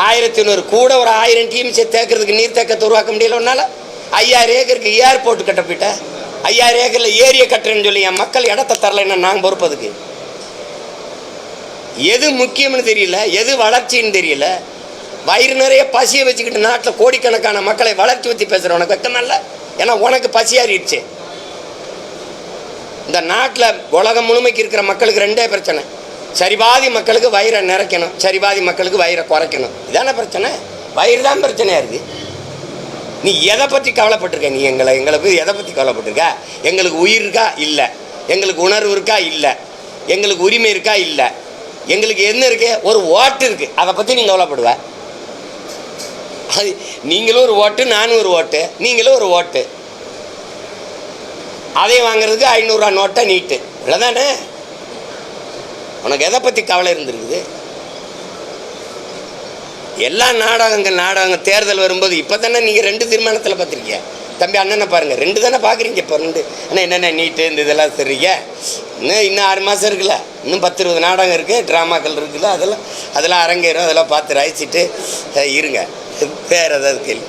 1100 கூட ஒரு 1000 டிஎம்சி தேக்கிறதுக்கு நீர் தேக்கத்தை உருவாக்க முடியல ஒன்னால. 5000 ஏக்கருக்கு ஏர்போர்ட் கட்ட போயிட்ட. 5000 ஏக்கரில் ஏரியை கட்டுறேன்னு சொல்லி என் மக்கள் இடத்த தரலைன்னா நாங்கள் பொறுப்பதுக்கு. எது முக்கியம்னு தெரியல, எது வளர்ச்சின்னு தெரியல. வயிறு நிறைய பசியை வச்சுக்கிட்டு நாட்டில் கோடிக்கணக்கான மக்களை வளர்ச்சி பற்றி பேசுகிற உனக்கு வெக்கமில்ல? ஏன்னா உனக்கு பசியாறிடுச்சு. இந்த நாட்டில் உலகம் முழுமைக்கு இருக்கிற மக்களுக்கு ரெண்டே பிரச்சனை. சரிபாதி மக்களுக்கு வயிறை நிறைக்கணும், சரிபாதி மக்களுக்கு வயிறை குறைக்கணும். இதான பிரச்சனை. வயிறு தான் பிரச்சனையாக இருக்குது. நீ எதை பற்றி கவலைப்பட்டிருக்க? நீ எங்களை போய் எதை பற்றி கவலைப்பட்டிருக்க? எங்களுக்கு உயிர் இருக்கா? இல்லை. எங்களுக்கு உணர்வு இருக்கா? இல்லை. எங்களுக்கு உரிமை இருக்கா? இல்லை. எங்களுக்கு என்ன இருக்கு? ஒரு ஓட்டு இருக்குது. அதை பற்றி நீங்கள் கவலைப்படுவ. அது நீங்களும் ஒரு ஓட்டு, நானும் ஒரு ஓட்டு, நீங்களும் ஒரு ஓட்டு. அதை வாங்கிறதுக்கு 500 ரூபா நோட்டை நீட்டு. இவ்வளோதானே. உனக்கு எதை பற்றி கவலை இருந்திருக்குது? எல்லா நாடகங்கள் தேர்தல் வரும்போது இப்போ தானே நீங்கள் 2 தீர்மானத்தில் பார்த்துருக்கீங்க. தம்பி அண்ணனை பாருங்கள், 2 தானே பார்க்குறீங்க. இப்போ 2 ஆனால் என்னென்ன நீட்டு இந்த இதெல்லாம் தெரியுங்க. இன்னும் 6 மாதம் இருக்குல்ல, இன்னும் 10-20 நாடகம் இருக்குது, ட்ராமாக்கள் இருக்குல்ல, அதெல்லாம் அரங்கேறும். அதெல்லாம் பார்த்து ரசிச்சுட்டு இருங்க. வேறு ஏதாவது கேள்வி?